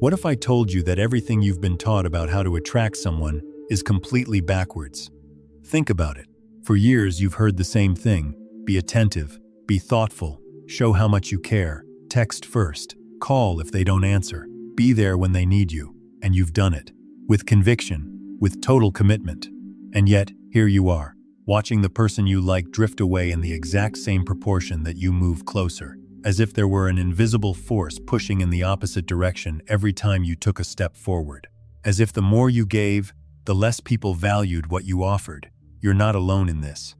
What if I told you that everything you've been taught about how to attract someone is completely backwards? Think about it. For years, you've heard the same thing. Be attentive, be thoughtful, show how much you care, text first, call if they don't answer, be there when they need you. And you've done it. With conviction, with total commitment. And yet, here you are, watching the person you like drift away in the exact same proportion that you move closer, as if there were an invisible force pushing in the opposite direction every time you took a step forward. As if the more you gave, the less people valued what you offered. You're not alone in this.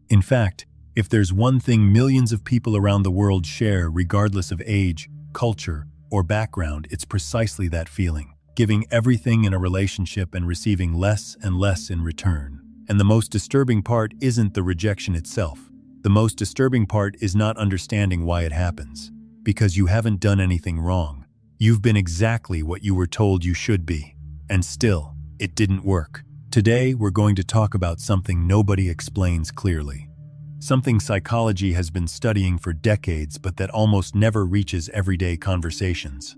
In fact, if there's one thing millions of people around the world share, regardless of age, culture, or background, it's precisely that feeling. Giving everything in a relationship and receiving less and less in return. And the most disturbing part isn't the rejection itself. The most disturbing part is not understanding why it happens. Because you haven't done anything wrong. You've been exactly what you were told you should be. And still, it didn't work. Today, we're going to talk about something nobody explains clearly. Something psychology has been studying for decades, but that almost never reaches everyday conversations.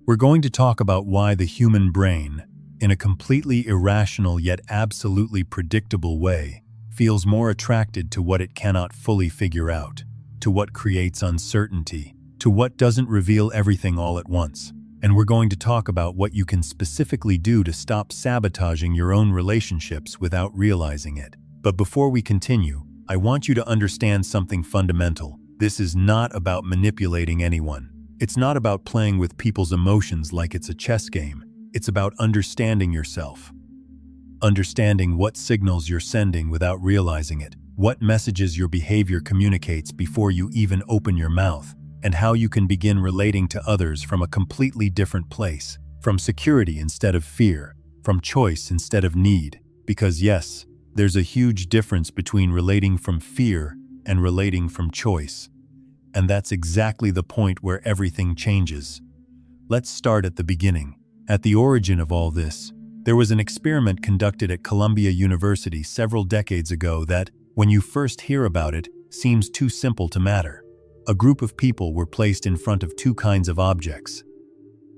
We're going to talk about why the human brain, in a completely irrational yet absolutely predictable way, feels more attracted to what it cannot fully figure out, to what creates uncertainty, to what doesn't reveal everything all at once. And we're going to talk about what you can specifically do to stop sabotaging your own relationships without realizing it. But before we continue, I want you to understand something fundamental. This is not about manipulating anyone. It's not about playing with people's emotions like it's a chess game. It's about understanding yourself. Understanding what signals you're sending without realizing it, what messages your behavior communicates before you even open your mouth, and how you can begin relating to others from a completely different place, from security instead of fear, from choice instead of need. Because yes, there's a huge difference between relating from fear and relating from choice. And that's exactly the point where everything changes. Let's start at the beginning. At the origin of all this, there was an experiment conducted at Columbia University several decades ago that, when you first hear about it, seems too simple to matter. A group of people were placed in front of two kinds of objects.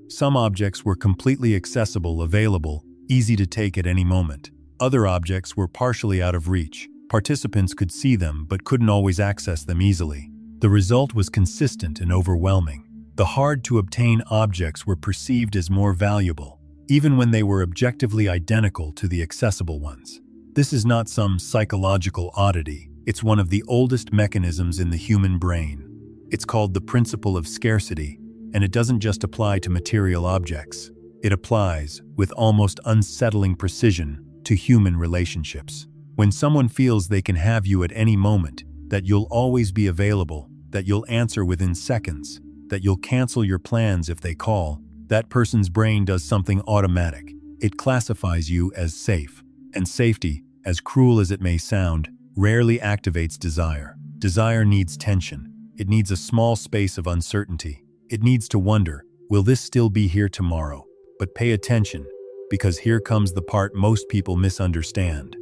Some objects were completely accessible, available, easy to take at any moment. Other objects were partially out of reach. Participants could see them but couldn't always access them easily. The result was consistent and overwhelming. The hard-to-obtain objects were perceived as more valuable, even when they were objectively identical to the accessible ones. This is not some psychological oddity. It's one of the oldest mechanisms in the human brain. It's called the principle of scarcity, and it doesn't just apply to material objects. It applies, with almost unsettling precision, to human relationships. When someone feels they can have you at any moment, that you'll always be available, that you'll answer within seconds, that you'll cancel your plans if they call, that person's brain does something automatic. It classifies you as safe. And safety, as cruel as it may sound, rarely activates desire. Desire needs tension. It needs a small space of uncertainty. It needs to wonder, will this still be here tomorrow? But pay attention, because here comes the part most people misunderstand.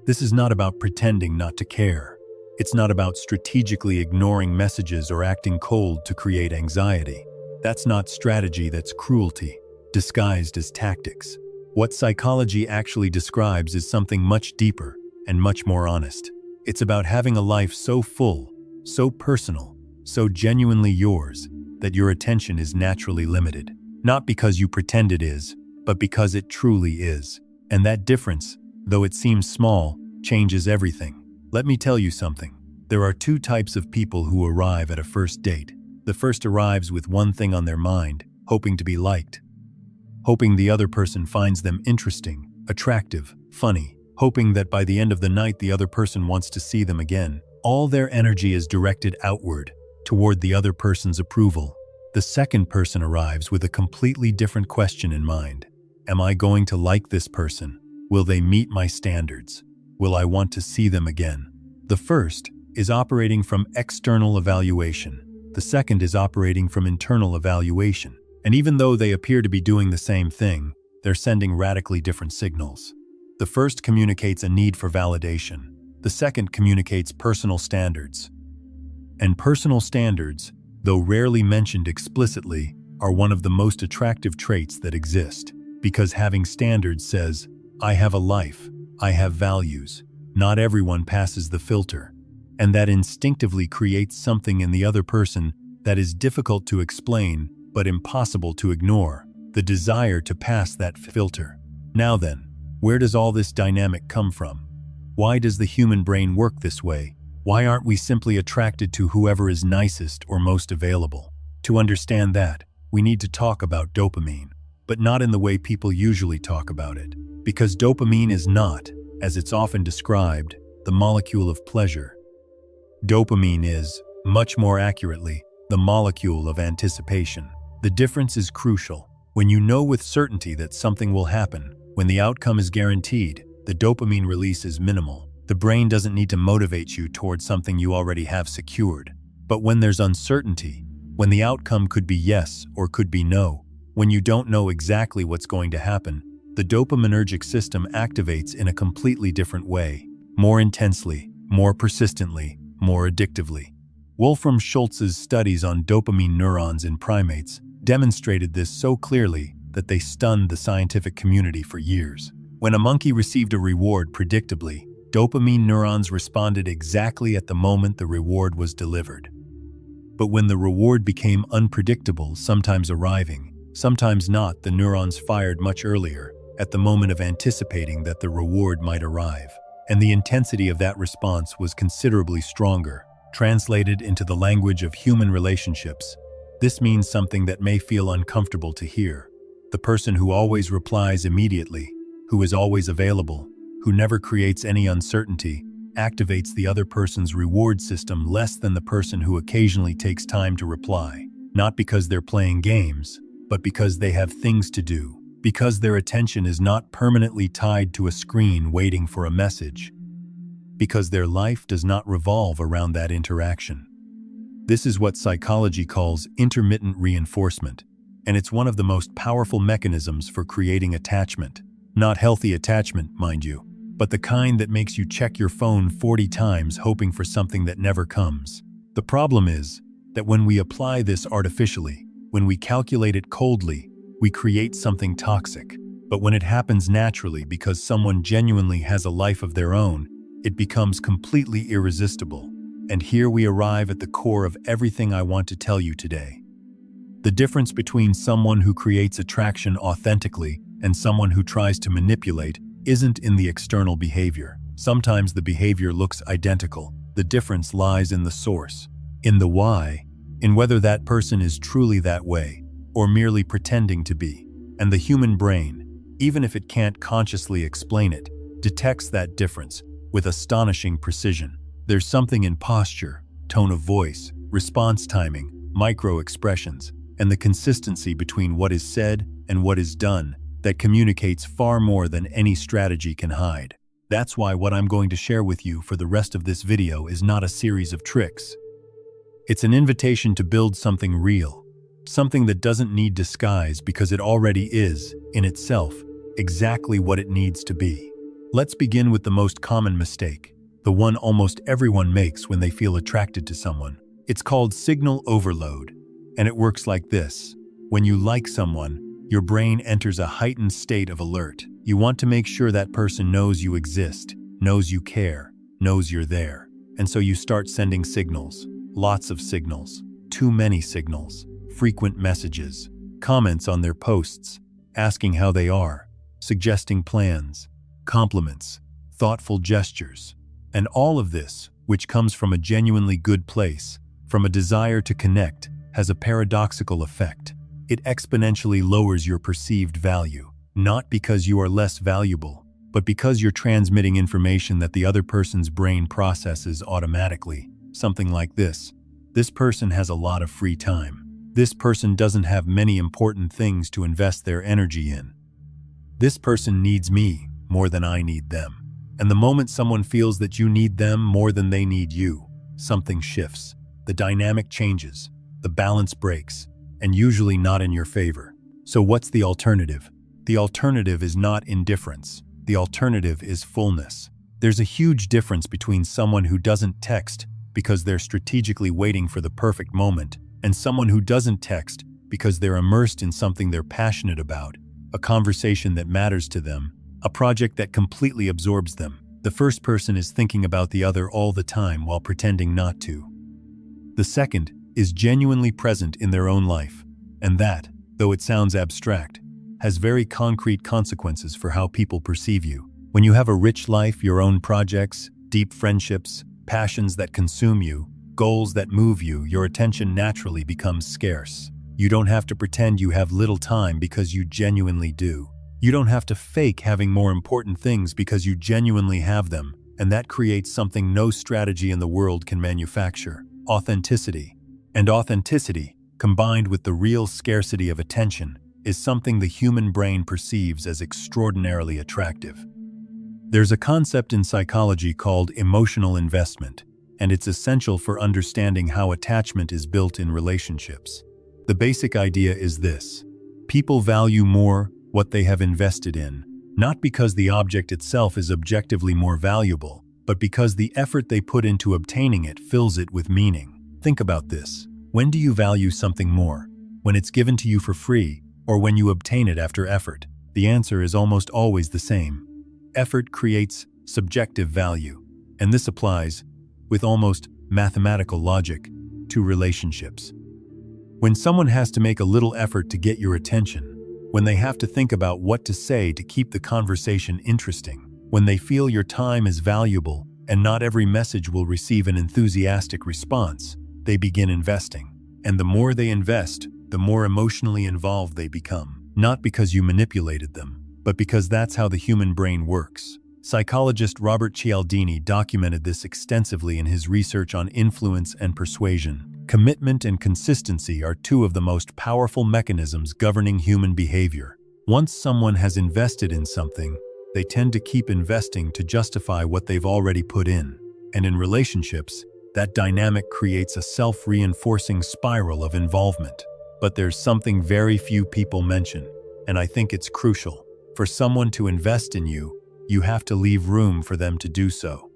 This is not about pretending not to care. It's not about strategically ignoring messages or acting cold to create anxiety. That's not strategy, that's cruelty, disguised as tactics. What psychology actually describes is something much deeper and much more honest. It's about having a life so full, so personal, so genuinely yours, that your attention is naturally limited. Not because you pretend it is, but because it truly is. And that difference, though it seems small, changes everything. Let me tell you something. There are two types of people who arrive at a first date. The first arrives with one thing on their mind, hoping to be liked. Hoping the other person finds them interesting, attractive, funny. Hoping that by the end of the night the other person wants to see them again. All their energy is directed outward, toward the other person's approval. The second person arrives with a completely different question in mind. Am I going to like this person? Will they meet my standards? Will I want to see them again? The first is operating from external evaluation. The second is operating from internal evaluation. And even though they appear to be doing the same thing, they're sending radically different signals. The first communicates a need for validation. The second communicates personal standards. And personal standards, though rarely mentioned explicitly, are one of the most attractive traits that exist, because having standards says, I have a life, I have values. Not everyone passes the filter, and that instinctively creates something in the other person that is difficult to explain but impossible to ignore, the desire to pass that filter. Now then, where does all this dynamic come from? Why does the human brain work this way? Why aren't we simply attracted to whoever is nicest or most available? To understand that, we need to talk about dopamine, but not in the way people usually talk about it, because dopamine is not, as it's often described, the molecule of pleasure. Dopamine is, much more accurately, the molecule of anticipation. The difference is crucial. When you know with certainty that something will happen, when the outcome is guaranteed, the dopamine release is minimal. The brain doesn't need to motivate you towards something you already have secured. But when there's uncertainty, when the outcome could be yes or could be no, when you don't know exactly what's going to happen, the dopaminergic system activates in a completely different way, more intensely, more persistently, more addictively. Wolfram Schultz's studies on dopamine neurons in primates demonstrated this so clearly that they stunned the scientific community for years. When a monkey received a reward predictably, dopamine neurons responded exactly at the moment the reward was delivered. But when the reward became unpredictable, sometimes arriving, sometimes not, the neurons fired much earlier, at the moment of anticipating that the reward might arrive. And the intensity of that response was considerably stronger. Translated into the language of human relationships, this means something that may feel uncomfortable to hear. The person who always replies immediately, who is always available, who never creates any uncertainty, activates the other person's reward system less than the person who occasionally takes time to reply, not because they're playing games, but because they have things to do, because their attention is not permanently tied to a screen waiting for a message, because their life does not revolve around that interaction. This is what psychology calls intermittent reinforcement, and it's one of the most powerful mechanisms for creating attachment. Not healthy attachment, mind you, but the kind that makes you check your phone 40 times hoping for something that never comes. The problem is that when we apply this artificially, when we calculate it coldly, we create something toxic. But when it happens naturally because someone genuinely has a life of their own, it becomes completely irresistible. And here we arrive at the core of everything I want to tell you today. The difference between someone who creates attraction authentically and someone who tries to manipulate isn't in the external behavior. Sometimes the behavior looks identical. The difference lies in the source, in the why, in whether that person is truly that way or merely pretending to be. And the human brain, even if it can't consciously explain it, detects that difference with astonishing precision. There's something in posture, tone of voice, response timing, micro-expressions, and the consistency between what is said and what is done that communicates far more than any strategy can hide. That's why what I'm going to share with you for the rest of this video is not a series of tricks. It's an invitation to build something real, something that doesn't need disguise because it already is, in itself, exactly what it needs to be. Let's begin with the most common mistake, the one almost everyone makes when they feel attracted to someone. It's called signal overload, and it works like this. When you like someone, your brain enters a heightened state of alert. You want to make sure that person knows you exist, knows you care, knows you're there. And so you start sending signals, lots of signals, too many signals, frequent messages, comments on their posts, asking how they are, suggesting plans, compliments, thoughtful gestures. And all of this, which comes from a genuinely good place, from a desire to connect, has a paradoxical effect. It exponentially lowers your perceived value, not because you are less valuable, but because you're transmitting information that the other person's brain processes automatically. Something like this: this person has a lot of free time. This person doesn't have many important things to invest their energy in. This person needs me more than I need them. And the moment someone feels that you need them more than they need you, something shifts. The dynamic changes, the balance breaks, and usually not in your favor. So what's the alternative? The alternative is not indifference. The alternative is fullness. There's a huge difference between someone who doesn't text because they're strategically waiting for the perfect moment and someone who doesn't text because they're immersed in something they're passionate about, a conversation that matters to them, a project that completely absorbs them. The first person is thinking about the other all the time while pretending not to. The second is genuinely present in their own life, and that, though it sounds abstract, has very concrete consequences for how people perceive you. When you have a rich life, your own projects, deep friendships, passions that consume you, goals that move you, your attention naturally becomes scarce. You don't have to pretend you have little time because you genuinely do. You don't have to fake having more important things because you genuinely have them, and that creates something no strategy in the world can manufacture: authenticity. And authenticity, combined with the real scarcity of attention, is something the human brain perceives as extraordinarily attractive. There's a concept in psychology called emotional investment, and it's essential for understanding how attachment is built in relationships. The basic idea is this: people value more what they have invested in, not because the object itself is objectively more valuable, but because the effort they put into obtaining it fills it with meaning. Think about this. When do you value something more? When it's given to you for free, or when you obtain it after effort? The answer is almost always the same. Effort creates subjective value, and this applies, with almost mathematical logic, to relationships. When someone has to make a little effort to get your attention, when they have to think about what to say to keep the conversation interesting, when they feel your time is valuable and not every message will receive an enthusiastic response, they begin investing. And the more they invest, the more emotionally involved they become, not because you manipulated them, but because that's how the human brain works. Psychologist Robert Cialdini documented this extensively in his research on influence and persuasion. Commitment and consistency are two of the most powerful mechanisms governing human behavior. Once someone has invested in something, they tend to keep investing to justify what they've already put in. And in relationships, that dynamic creates a self-reinforcing spiral of involvement. But there's something very few people mention, and I think it's crucial. For someone to invest in you, you have to leave room for them to do so.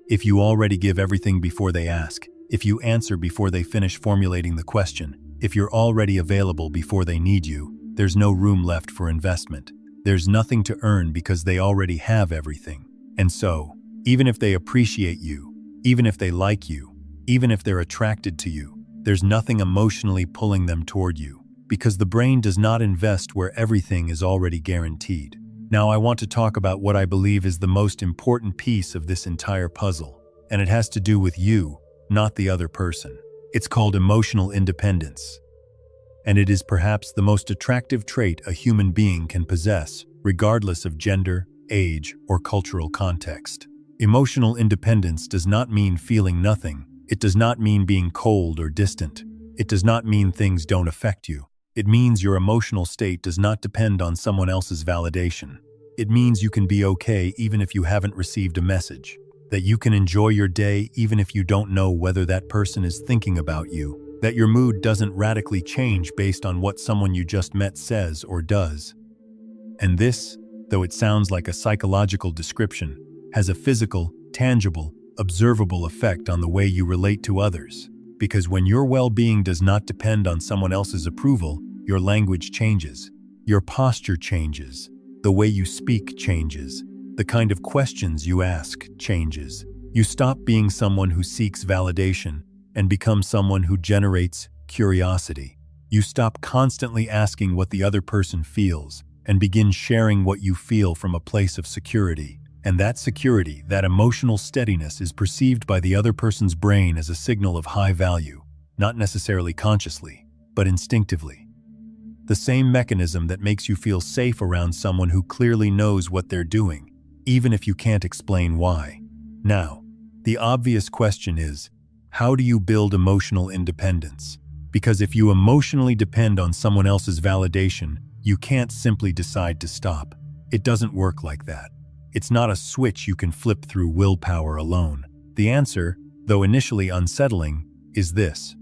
If you already give everything before they ask, if you answer before they finish formulating the question, if you're already available before they need you, there's no room left for investment. There's nothing to earn because they already have everything. And so, even if they appreciate you, even if they like you, even if they're attracted to you, there's nothing emotionally pulling them toward you, because the brain does not invest where everything is already guaranteed. Now I want to talk about what I believe is the most important piece of this entire puzzle, and it has to do with you, not the other person. It's called emotional independence. And it is perhaps the most attractive trait a human being can possess, regardless of gender, age, or cultural context. Emotional independence does not mean feeling nothing. It does not mean being cold or distant. It does not mean things don't affect you. It means your emotional state does not depend on someone else's validation. It means you can be okay even if you haven't received a message. That you can enjoy your day even if you don't know whether that person is thinking about you. That your mood doesn't radically change based on what someone you just met says or does. And this, though it sounds like a psychological description, has a physical, tangible, observable effect on the way you relate to others. Because when your well-being does not depend on someone else's approval, your language changes, your posture changes, the way you speak changes, the kind of questions you ask changes. You stop being someone who seeks validation and become someone who generates curiosity. You stop constantly asking what the other person feels and begin sharing what you feel from a place of security. And that security, that emotional steadiness, is perceived by the other person's brain as a signal of high value, not necessarily consciously, but instinctively. The same mechanism that makes you feel safe around someone who clearly knows what they're doing, even if you can't explain why. Now, the obvious question is, how do you build emotional independence? Because if you emotionally depend on someone else's validation, you can't simply decide to stop. It doesn't work like that. It's not a switch you can flip through willpower alone. The answer, though initially unsettling, is this: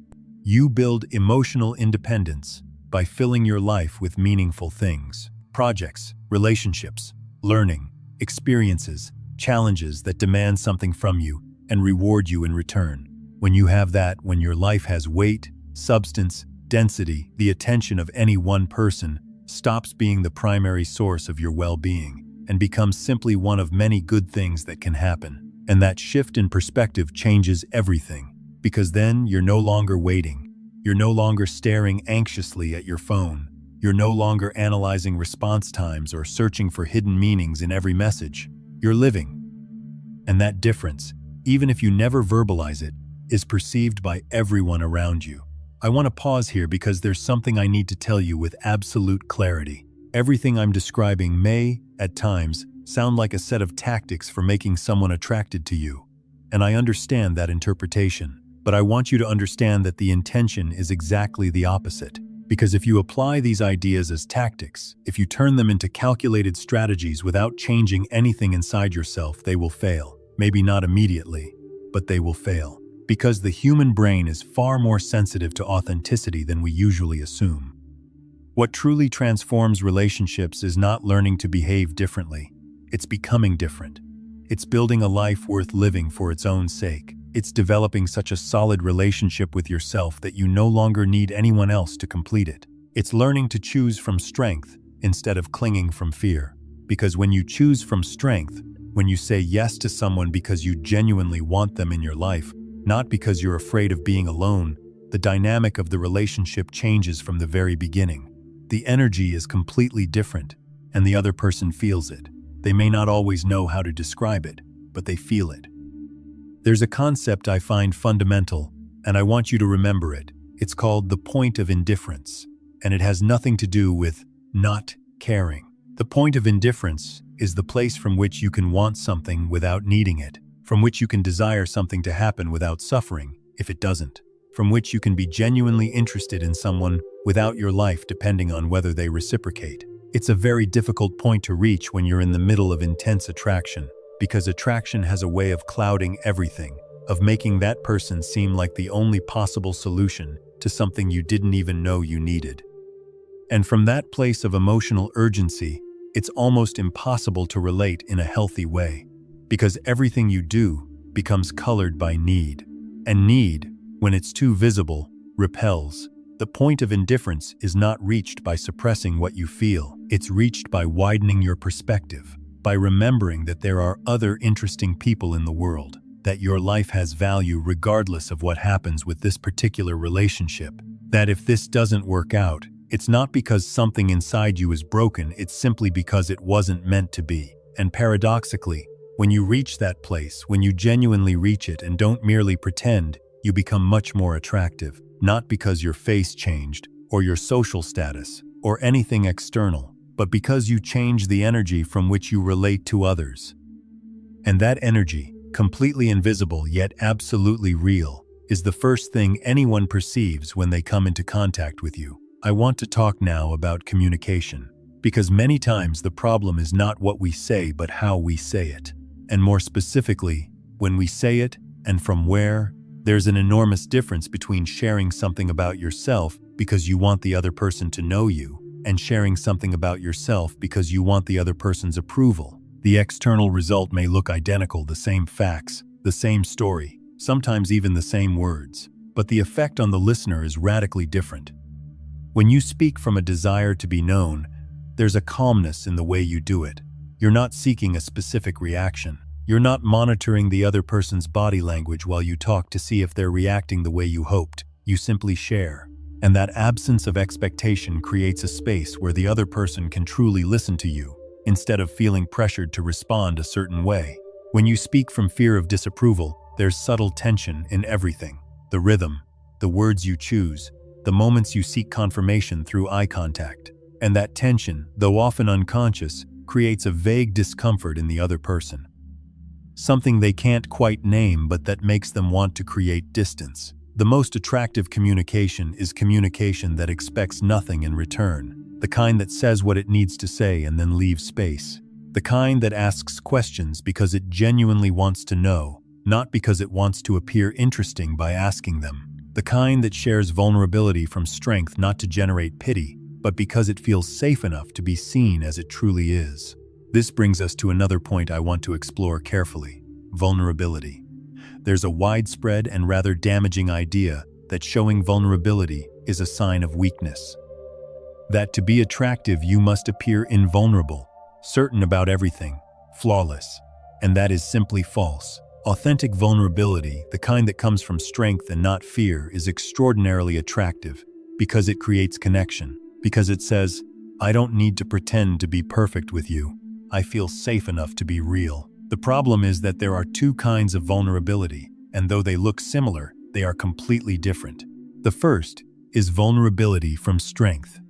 you build emotional independence by filling your life with meaningful things, projects, relationships, learning, experiences, challenges that demand something from you and reward you in return. When you have that, when your life has weight, substance, density, the attention of any one person, stops being the primary source of your well-being and becomes simply one of many good things that can happen. And that shift in perspective changes everything, because then you're no longer waiting. You're no longer staring anxiously at your phone. You're no longer analyzing response times or searching for hidden meanings in every message. You're living. And that difference, even if you never verbalize it, is perceived by everyone around you. I want to pause here because there's something I need to tell you with absolute clarity. Everything I'm describing may, at times, sound like a set of tactics for making someone attracted to you. And I understand that interpretation, but I want you to understand that the intention is exactly the opposite. Because if you apply these ideas as tactics, if you turn them into calculated strategies without changing anything inside yourself, they will fail. Maybe not immediately, but they will fail. Because the human brain is far more sensitive to authenticity than we usually assume. What truly transforms relationships is not learning to behave differently. It's becoming different. It's building a life worth living for its own sake. It's developing such a solid relationship with yourself that you no longer need anyone else to complete it. It's learning to choose from strength instead of clinging from fear. Because when you choose from strength, when you say yes to someone because you genuinely want them in your life, not because you're afraid of being alone, the dynamic of the relationship changes from the very beginning. The energy is completely different, and the other person feels it. They may not always know how to describe it, but they feel it. There's a concept I find fundamental, and I want you to remember it. It's called the point of indifference, and it has nothing to do with not caring. The point of indifference is the place from which you can want something without needing it, from which you can desire something to happen without suffering if it doesn't, from which you can be genuinely interested in someone without your life depending on whether they reciprocate. It's a very difficult point to reach when you're in the middle of intense attraction, because attraction has a way of clouding everything, of making that person seem like the only possible solution to something you didn't even know you needed. And from that place of emotional urgency, it's almost impossible to relate in a healthy way, because everything you do becomes colored by need. And need, when it's too visible, repels. The point of indifference is not reached by suppressing what you feel. It's reached by widening your perspective, by remembering that there are other interesting people in the world, that your life has value regardless of what happens with this particular relationship, that if this doesn't work out, it's not because something inside you is broken, it's simply because it wasn't meant to be. And paradoxically, when you reach that place, when you genuinely reach it and don't merely pretend, you become much more attractive, not because your face changed, or your social status, or anything external, but because you change the energy from which you relate to others. And that energy, completely invisible yet absolutely real, is the first thing anyone perceives when they come into contact with you. I want to talk now about communication, because many times the problem is not what we say but how we say it. And more specifically, when we say it and from where. There's an enormous difference between sharing something about yourself because you want the other person to know you, and sharing something about yourself because you want the other person's approval. The external result may look identical, the same facts, the same story, sometimes even the same words, but the effect on the listener is radically different. When you speak from a desire to be known, there's a calmness in the way you do it. You're not seeking a specific reaction. You're not monitoring the other person's body language while you talk to see if they're reacting the way you hoped. You simply share. And that absence of expectation creates a space where the other person can truly listen to you, instead of feeling pressured to respond a certain way. When you speak from fear of disapproval, there's subtle tension in everything. The rhythm, the words you choose, the moments you seek confirmation through eye contact. And that tension, though often unconscious, creates a vague discomfort in the other person. Something they can't quite name but that makes them want to create distance. The most attractive communication is communication that expects nothing in return. The kind that says what it needs to say and then leaves space. The kind that asks questions because it genuinely wants to know, not because it wants to appear interesting by asking them. The kind that shares vulnerability from strength not to generate pity, but because it feels safe enough to be seen as it truly is. This brings us to another point I want to explore carefully: vulnerability. There's a widespread and rather damaging idea that showing vulnerability is a sign of weakness. That to be attractive you must appear invulnerable, certain about everything, flawless, and that is simply false. Authentic vulnerability, the kind that comes from strength and not fear, is extraordinarily attractive because it creates connection, because it says, I don't need to pretend to be perfect with you. I feel safe enough to be real. The problem is that there are two kinds of vulnerability, and though they look similar, they are completely different. The first is vulnerability from strength.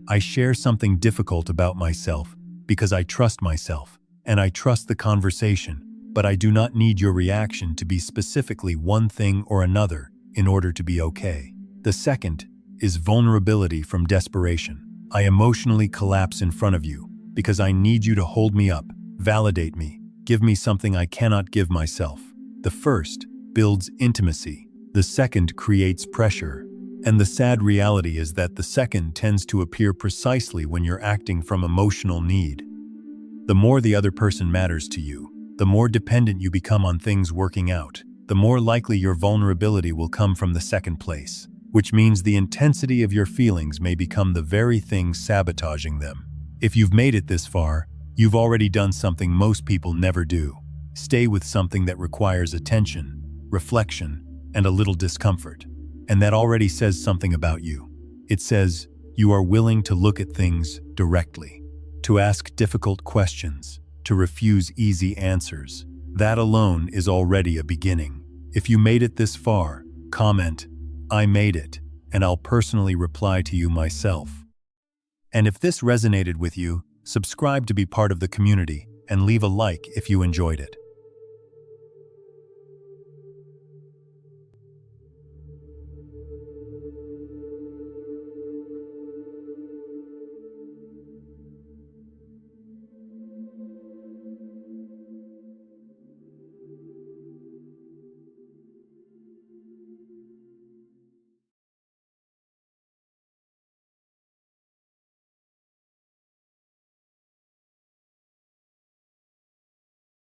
I share something difficult about myself because I trust myself, and I trust the conversation, but I do not need your reaction to be specifically one thing or another in order to be okay. The second is vulnerability from desperation. I emotionally collapse in front of you because I need you to hold me up, validate me, give me something I cannot give myself. The first builds intimacy. The second creates pressure. And the sad reality is that the second tends to appear precisely when you're acting from emotional need. The more the other person matters to you, the more dependent you become on things working out, the more likely your vulnerability will come from the second place, which means the intensity of your feelings may become the very thing sabotaging them. If you've made it this far, you've already done something most people never do. Stay with something that requires attention, reflection, and a little discomfort. And that already says something about you. It says you are willing to look at things directly, to ask difficult questions, to refuse easy answers. That alone is already a beginning. If you made it this far, comment, I made it, and I'll personally reply to you myself. And if this resonated with you, subscribe to be part of the community and leave a like if you enjoyed it.